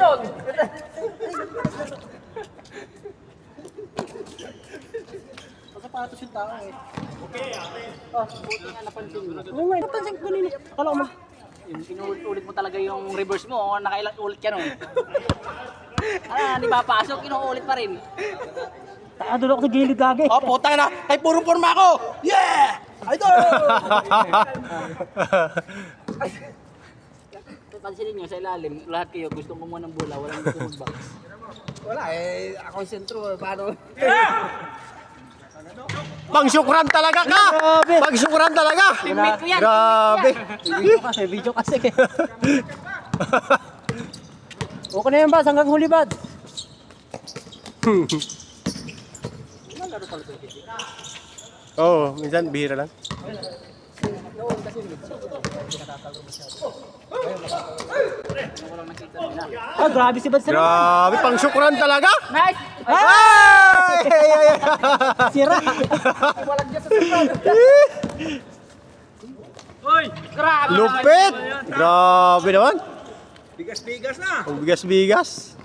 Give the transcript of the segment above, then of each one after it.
yun! Sapatos yung tao eh. Okay, ate. Oh, buti nga napansin mo. Oo nga, napansin ko kanina. Kala ko ma. Inuulit mo talaga yung reverse mo. Nakailang ulit ka nun. Hindi mapasok, inuulit pa rin. Doon ako sa gilid lagi. Oh, puta na! Kay purong forma ako! Yeah! Idol! Pansinin nyo sa ilalim, lahat kayo gusto kumuha ng bola, walang gusto mag-box. Wala eh, ako yung sentro. Paano? Pangsyukran talaga ka! Grabe. Pangsyukran talaga! Teammate ko yan! Grabe! Video kasi. Okay na yan ba? Hanggang huli ba? Oo, minsan bihira lang. Grabe si Bad Sir. Grabe, pangsyukran talaga! Nice! Ay! Sira. Grabe! Lupit! Grabe naman! Bigas-bigas na! Ang bigas-bigas.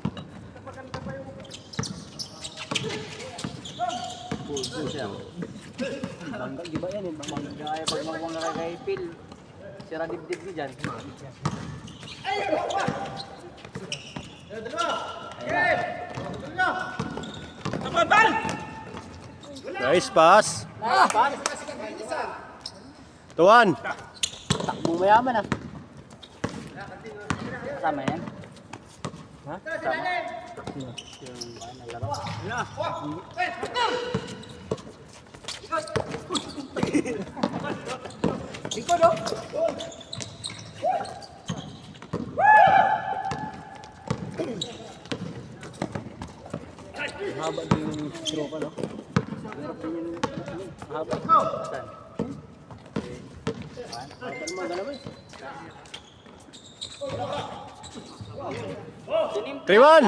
Bangga, di ba yan eh? Bangga kaya pag mawang kay Phil. Sira dibdib niya dyan. Nice pass. Tuwan. Takbo mayaman ah. Kasama yan? Ha? Kasama? Yung naglaro. Ikaw no? Mahaba din yung throw ko, no? Mahirap din yung mahaba. Saan? Bakal mo, gano'n ba? 3-1.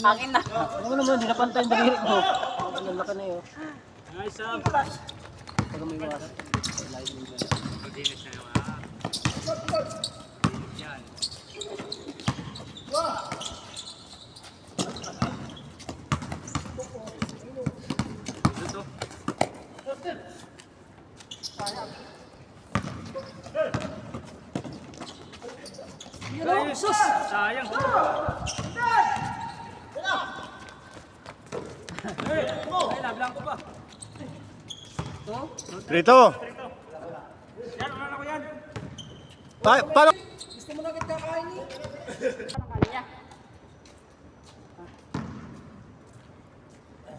Akin na. Ano naman, di napantay yung daliri ko. Ang laki na yun. Nice up. Pag may iwasan. Sayang. Lablang ko ba? Rito. Yan, wala na ko yan. Paano? Gusto mo na kita kain eh?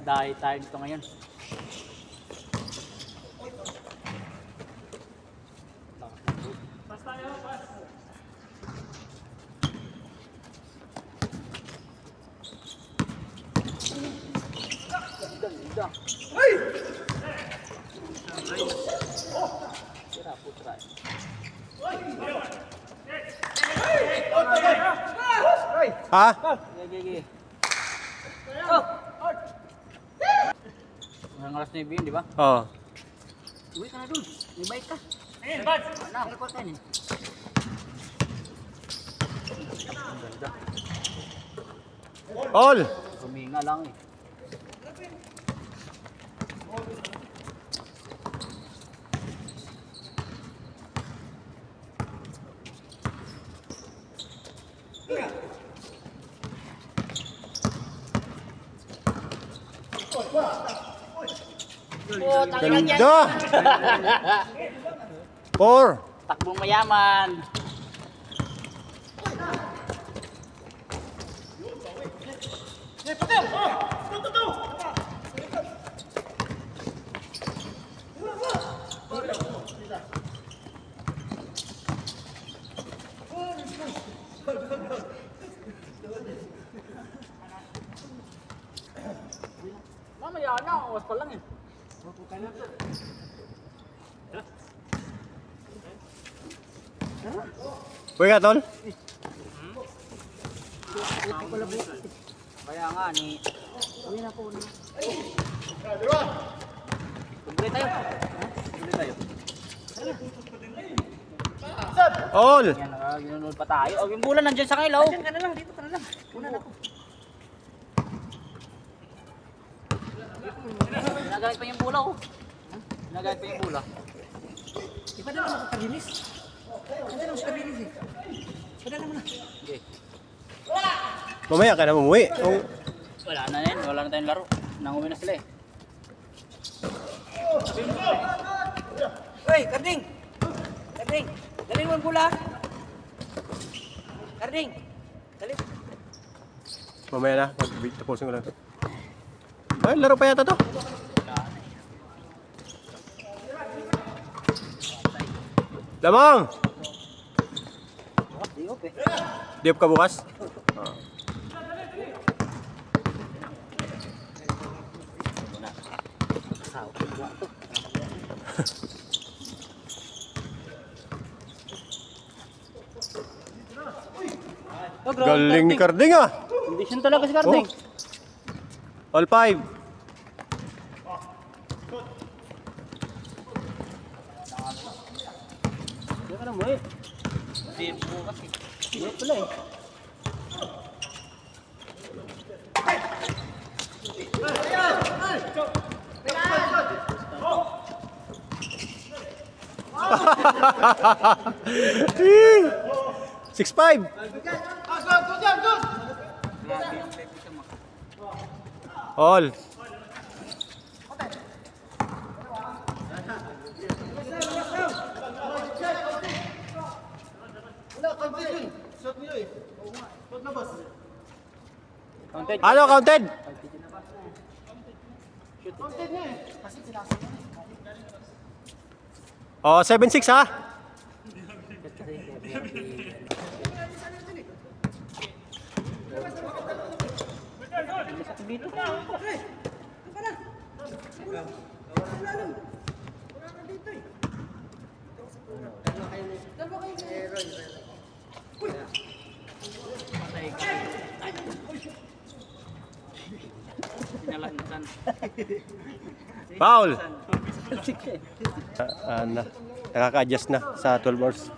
Dahil tayo dito ngayon. Sira putra. Ha? Gigi. Ang alas 9 yun, di ba? Oo. Uwi ka na dun. May bike ka. Ayun, Bads! Ano? Record ka yun. Ang ganda. All. Huminga lang eh. Ganda. 4. Takbong mayaman. Mamaya na, oras pa lang eh. Uy ka, tol. Kaya nga ni... Uwi na po. Tuloy tayo. Ha? Tuloy tayo. All. Yan, ginunod pa tayo. Oh, yung bola nandiyan sa kailaw. Diyan ka na lang, dito ka na lang. Una na ako. Nagagamit pa yung bola, oh. Nagagamit pa yung bola. Iba na lang ako karinis. Hindi lang ako karinis eh. Padala mo na. Okay. Mamaya ka na umuwi. Kung... Wala na yan, wala na tayong laro. Nanguwi na sila eh. Hoy, Karding! Karding! Galing mo ang bola. Karding! Galing. Mamaya na. Tapusin ko lang. Ay, laro pa yata to. Lamang! Di up ka bukas? Oh, grabe, Galing ni Carding ah! Condition talaga si Carding. All 5. Diyan ka na mo eh. Hindi bukas eh. Diyan pala eh. Eh, 6-5. All. Counted. Ano, counted? Oh, 7-6 ha? Dito. Sinalagnasan. Foul. Nakaka-adjust na sa 12 hours.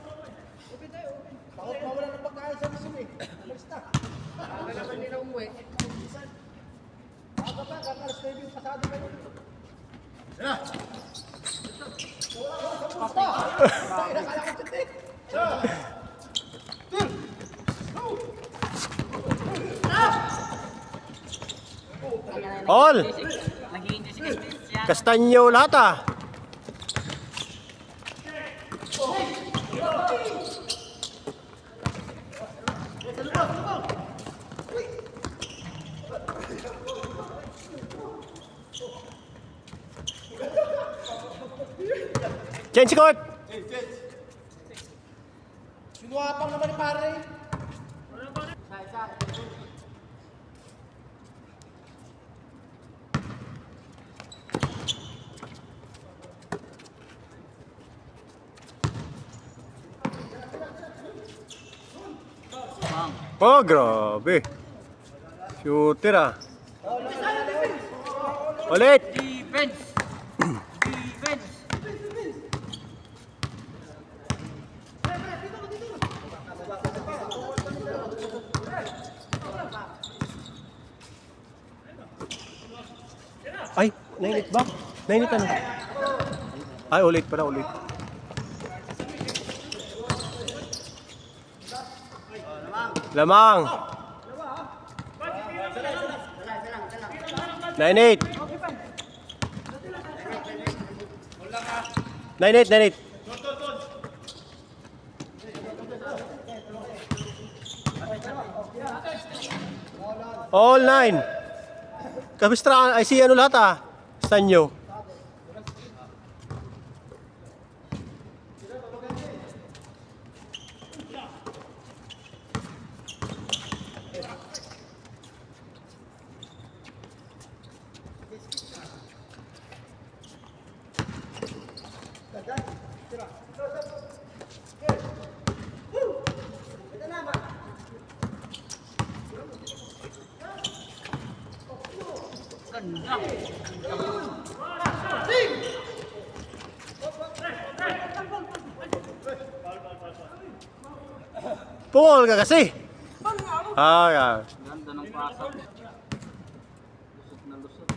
All. Nag-i-enjoy si Christian. Kastanyo lahat ah. Change court. Sinuwapang naman ni pare. Bang. Oh, grabe. Shooter ah. Ulit. Defense. Defense. Ay, nainit ba? Nainit ano? Ay, ulit pala, ulit. Lamang. 9-8. 9-8, 9-8. All 9. Kabistra, ay si ano lahat ah. Stanyo. Ganda. Pungol ka kasi. Ah, yeah. Ganda ng pasa. Lusot na lusot.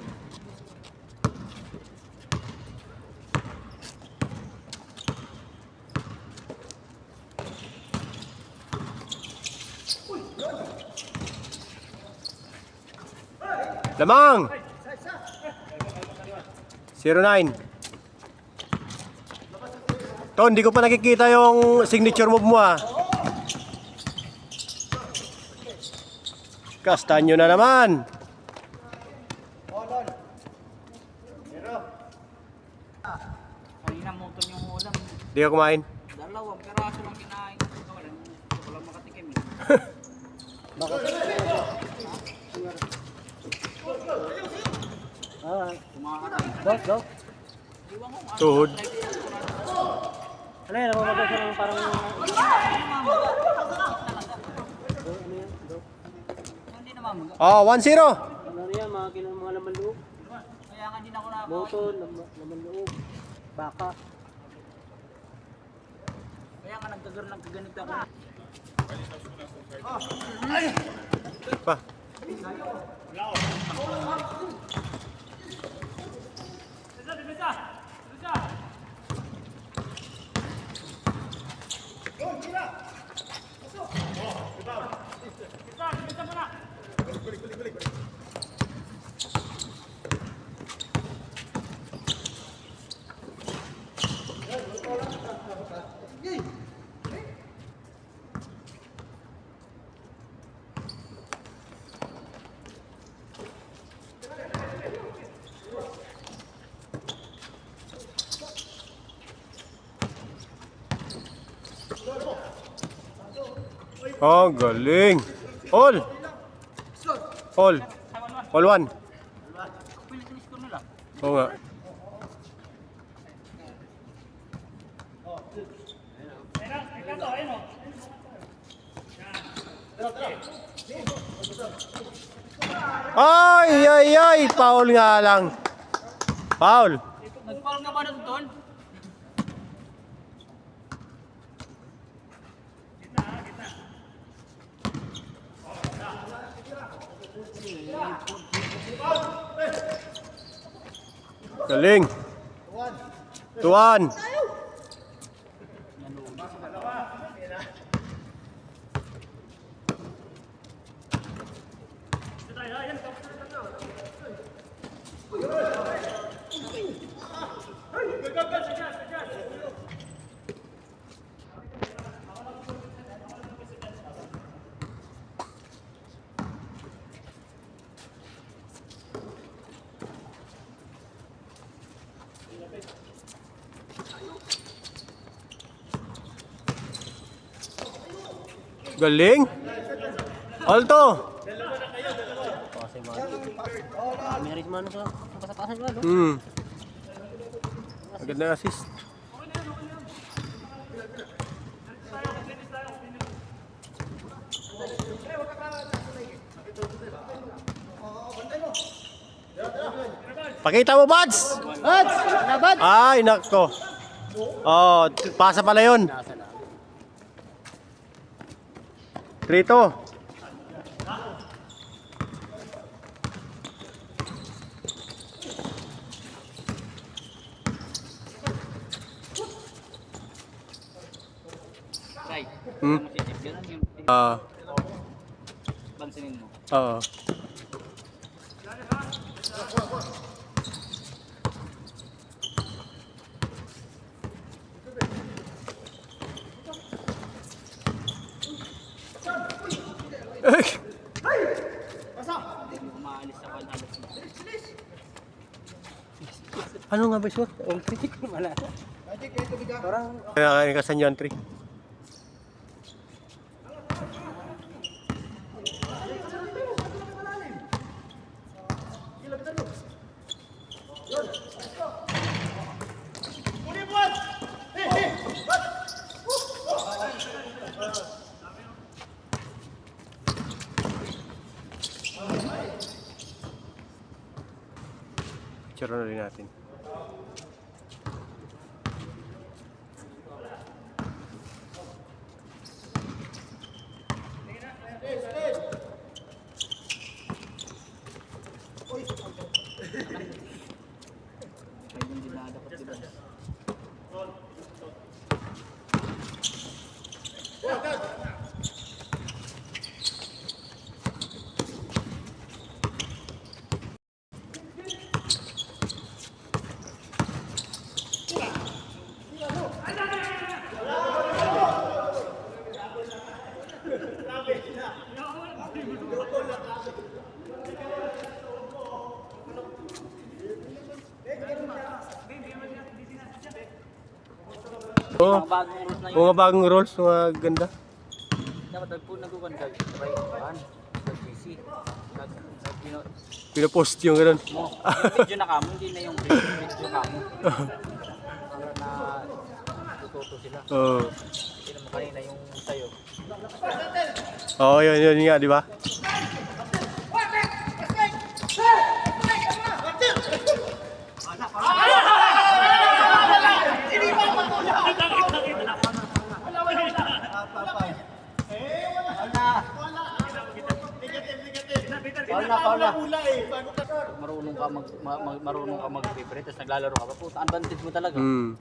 Lamang! 09. To, hindi ko pa nakikita yung signature move mo ah. Kastanyo na naman. Kanina moton yung ulam. Hindi ka kumain. Dalawang peraso lang kinain. Wala makatikim eh. Ah, Kumain. go. Iwan ko kung ano. Tuhod. Ano yan, namamagal siya ng parang... Hindi naman mga. Oh, 1-0. Ano yan, mga laman loob. Kaya nga din ako na. Moton, laman loob. Baka. Kaya nga nagkaganito ako. Pa. Oh, galing. All. All. All 1. Pilitin score nila. Oo nga. Ay, ay, ay. Foul nga lang. Foul. Nag-foul ka ba doon, Tol? Galing. 2-1. Galing. Alto. Kasi mga... May rin man sa pasapasan ba, no? Agad na assist. Pakita mo, Buds! Buds! Nabad! Ay, nako. Oh, pasa pala yun. 3-2. Right. Hmm? Masisip ganun yung bansinin mo. Oo. Hindi ko maalis sa panhalos mo. Ano nga ba, sir? Ang kritik ko wala. Parang... Kaya ka sa Nyantri. Picture na rin natin. Oo. Mga bagong rules na yun. Mga bagong rules, mga ganda. Dapat po nagkukan ka. Try kan. PC. Pinapost yung ganun. Mo. Yung video na kamo, hindi na yung video kamo. Para na tututo sila. Oo. Hindi naman kanina yung sayo. Oo, yun nga, di ba? Marunong ka mag-favorite, tapos naglalaro ka pa, puta, advantage mo talaga. Hmm.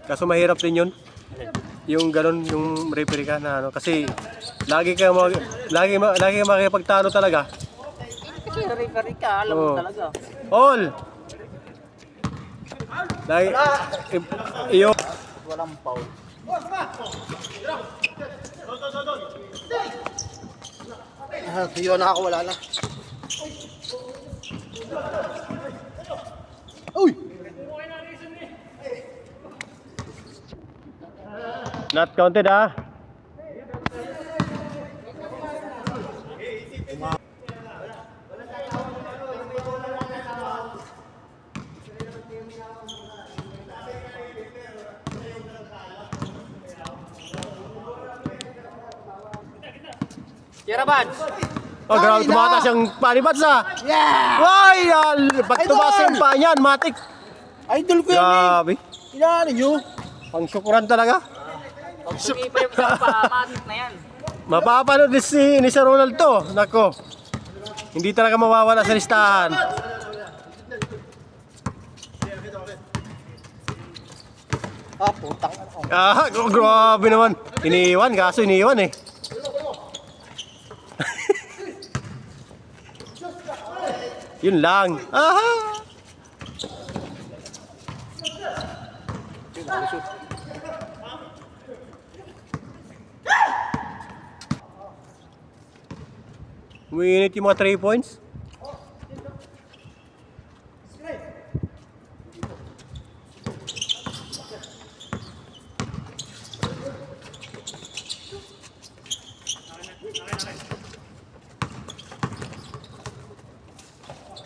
Kaso mahirap din yun. Yung ganun, yung referee ka na ano. Kasi lagi ka makikipagtalo talaga. Kasi referee ka, alam mo Oo. talaga. All! Lagi, iyo. Walang foul. Yun, nakakawala na. Uy! Not counted ah. Tira Bads! Oh, grabe tumatas yung panibats ah. Yeah! Ay, pag tumatas yung paa niyan, matik. Idol ko yan Grabe. eh. Inaano nyo? Pang syukuran talaga. Pag sumipa yung sa pamatik na yan. Mapapanood ni Sir Ronald to. Nako. Hindi talaga mawawala sa listahan. Putang. Grabe naman. Iniiwan, kaso iniiwan eh. Yun lang. Aha! Umiinit yung mga 3 points.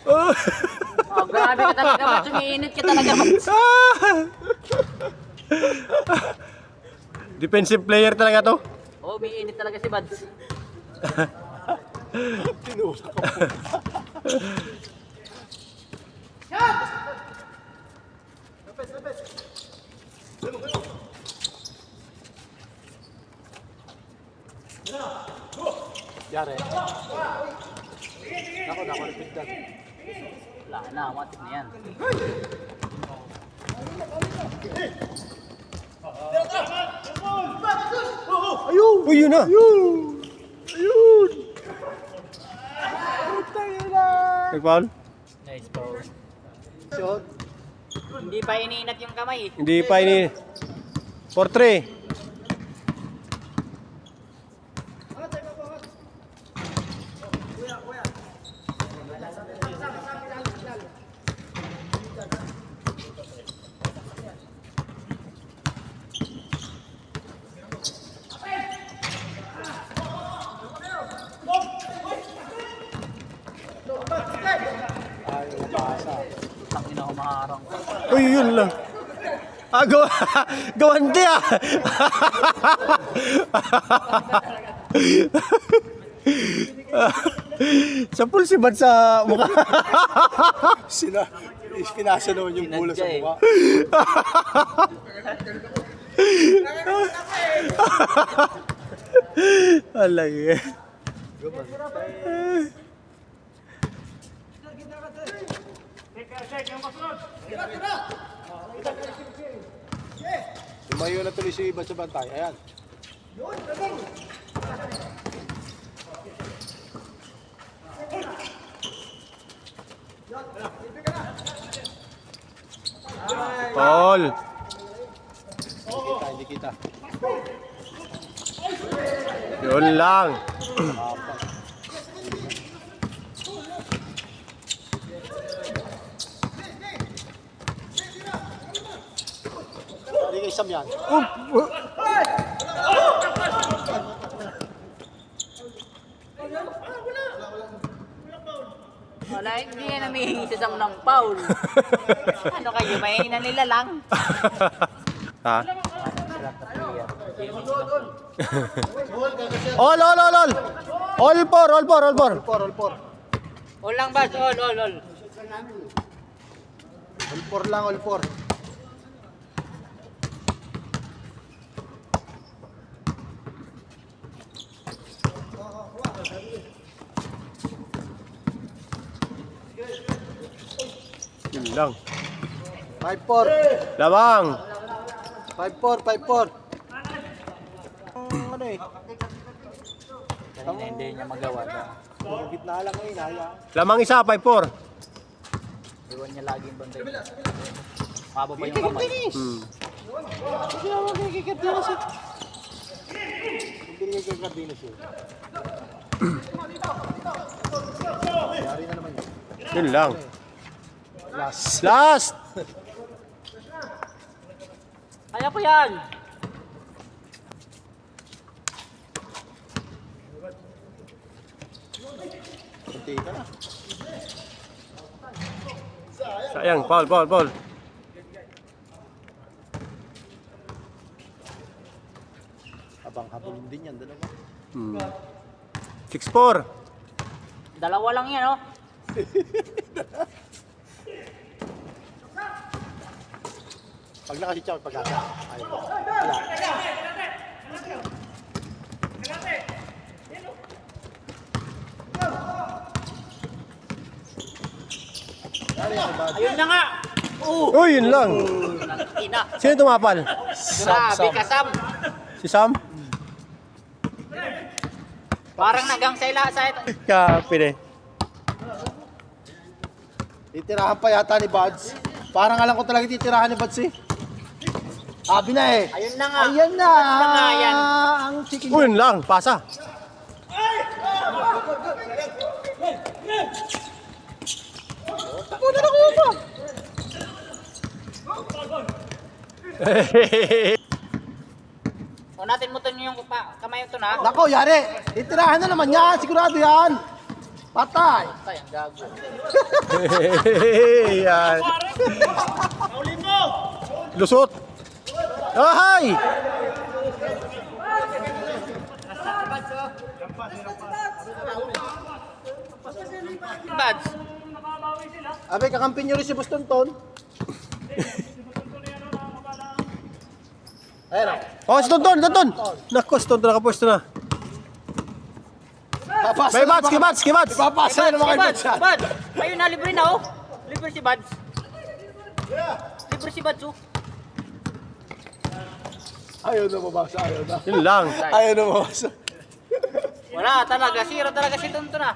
Oh, grabe ka talaga, Bads. Umiinit ka talaga, Bads. Defensive player talaga to. Oo, umiinit talaga si Bads. Yari. Nako, nakalapit na. Wala na, matik na yan. Ayun! Uy, yun na! Ayun! Nag-foul? Nice foul. Shot. Hindi pa iniinat yung kamay eh. Hindi pa ini. 4-3. Tangina ko maharang. Uy, yun lang. Gawante ah. Sa pool si Bad sa mukha. Pinasa naman yung bola sa Sinadya eh. mukha. Alay. Tumayo na tuloy si Iba sa bantay. Ayan. Paul. Hindi kita. Yun lang. Hindi kay Sam yan. Wala, hindi yan namihingi sa Sam ng foul. Ano kayo, mahina nila lang. Ha? All. All four. All lang ba? All. All 4 lang, all 4. Yun lang. 5-4. Labang. 5-4. Ano eh? Kanina hindi niya magawa. Gitna lang eh, naya. Lamang isa, 5-4. Iwan niya lagi yung bantay. Mababa yung kamay. Hindi ako kikikatinas eh. Hindi kikikatinas eh. Yari na naman yun. Yun lang. Last. Last. Kaya po yan! Kunti ka na. Sayang, Paul. Habang-habang din yan, dalawa. 6-4. Dalawa lang yan, oh. Pag nakasitsa, pag-asa. Ayun. Wala. Ayun na nga! Uy, yun lang. Ina! Sino tumapal? Grabe ka, Sam! Si Sam? Parang nagang sa ito. Kapit eh. Titirahan pa yata ni Buds. Parang alam ko talaga titirahan ni Buds eh. Sabi na eh. Ayun na nga! Ayan na! na nga yan. Ang chicken. Uy, yun lang. Pasa. Puno na ko pa! O natin mo yung kamay ito na. Nako, yari! Titirahan na naman yan! Sigurado yan! Patay! Patay, ang gago. Yan. Lusot. Ahay! Bads! Abe, kakampi nyo rin si Boston Ton. Ayan o. Oh, si Tonton. Naku, si Tonton nakapwesto na. Papasa May na bats, mga- Bats. Papasa na naman kay Buds yan. Bads! Ayun na, libre na, oh. Libre si Bads. Libre si Bads, oh. Ayaw na mabasa, ayaw na. Yun lang. Ayaw na mabasa. Wala talaga, zero talaga si Tonton, ah.